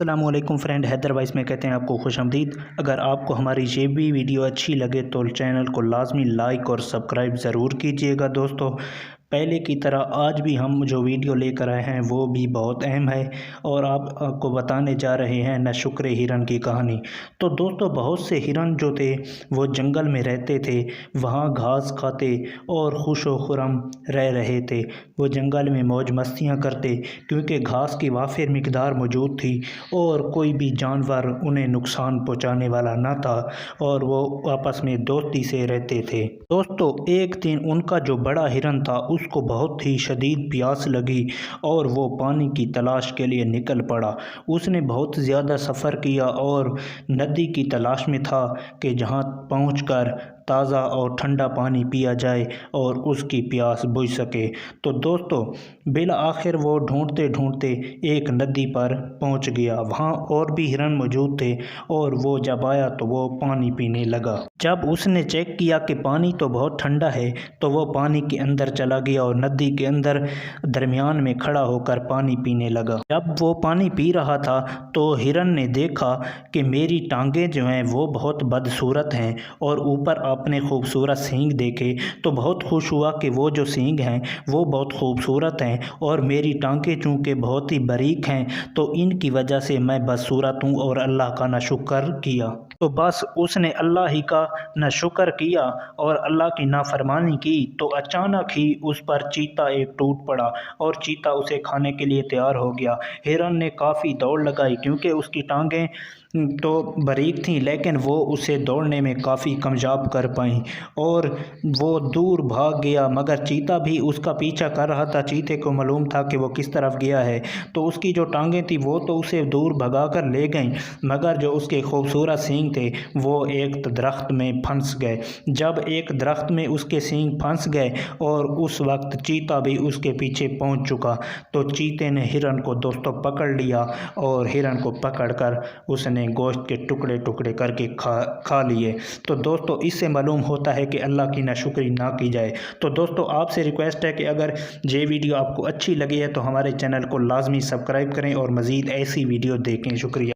السلام علیکم friend, Haider voice میں کہتے ہیں آپ کو خوش آمدید۔ اگر آپ کو ہماری یہ بھی ویڈیو اچھی لگے تو چینل کو لازمی لائک اور سبسکرائب ضرور کیجیے گا۔ دوستو، پہلے کی طرح آج بھی ہم جو ویڈیو لے کر آئے ہیں وہ بھی بہت اہم ہے اور آپ کو بتانے جا رہے ہیں ناشکر ہرن کی کہانی۔ تو دوستو، بہت سے ہرن جو تھے وہ جنگل میں رہتے تھے، وہاں گھاس کھاتے اور خوش و خرم رہ رہے تھے۔ وہ جنگل میں موج مستیاں کرتے کیونکہ گھاس کی وافر مقدار موجود تھی اور کوئی بھی جانور انہیں نقصان پہنچانے والا نہ تھا اور وہ آپس میں دوستی سے رہتے تھے۔ دوستو، ایک دن ان کا جو بڑا ہرن تھا اس کو بہت ہی شدید پیاس لگی اور وہ پانی کی تلاش کے لیے نکل پڑا۔ اس نے بہت زیادہ سفر کیا اور ندی کی تلاش میں تھا کہ جہاں پہنچ کر تازہ اور ٹھنڈا پانی پیا جائے اور اس کی پیاس بجھ سکے۔ تو دوستو، بالآخر وہ ڈھونڈتے ڈھونڈتے ایک ندی پر پہنچ گیا۔ وہاں اور بھی ہرن موجود تھے اور وہ جب آیا تو وہ پانی پینے لگا۔ جب اس نے چیک کیا کہ پانی تو بہت ٹھنڈا ہے تو وہ پانی کے اندر چلا گیا اور ندی کے اندر درمیان میں کھڑا ہو کر پانی پینے لگا۔ جب وہ پانی پی رہا تھا تو ہرن نے دیکھا کہ میری ٹانگیں جو ہیں وہ بہت بدصورت ہیں اور اوپر آپ نے خوبصورت سینگ دیکھے تو بہت خوش ہوا کہ وہ جو سینگ ہیں وہ بہت خوبصورت ہیں اور میری ٹانگیں چونکہ بہت ہی باریک ہیں تو ان کی وجہ سے میں بدصورت ہوں اور اللہ کا ناشکر کیا۔ تو بس اس نے اللہ ہی کا ناشکر کیا اور اللہ کی نافرمانی کی تو اچانک ہی اس پر چیتا ایک ٹوٹ پڑا اور چیتا اسے کھانے کے لیے تیار ہو گیا۔ ہرن نے کافی دوڑ لگائی کیونکہ اس کی ٹانگیں تو باریک تھیں لیکن وہ اسے دوڑنے میں کافی کامیاب کر پائیں اور وہ دور بھاگ گیا، مگر چیتا بھی اس کا پیچھا کر رہا تھا۔ چیتے کو معلوم تھا کہ وہ کس طرف گیا ہے تو اس کی جو ٹانگیں تھیں وہ تو اسے دور بھگا کر لے گئیں، مگر جو اس کے خوبصورت سینگ تھے وہ ایک درخت میں پھنس گئے۔ جب ایک درخت میں اس کے سینگ پھنس گئے اور اس وقت چیتا بھی اس کے پیچھے پہنچ چکا تو چیتے نے ہرن کو دوستوں پکڑ لیا اور ہرن کو پکڑ کر اس نے گوشت کے ٹکڑے ٹکڑے کر کے کھا لیے۔ تو دوستو، اس سے معلوم ہوتا ہے کہ اللہ کی ناشکری نہ کی جائے۔ تو دوستو، آپ سے ریکویسٹ ہے کہ اگر یہ ویڈیو آپ کو اچھی لگی ہے تو ہمارے چینل کو لازمی سبسکرائب کریں اور مزید ایسی ویڈیو دیکھیں۔ شکریہ۔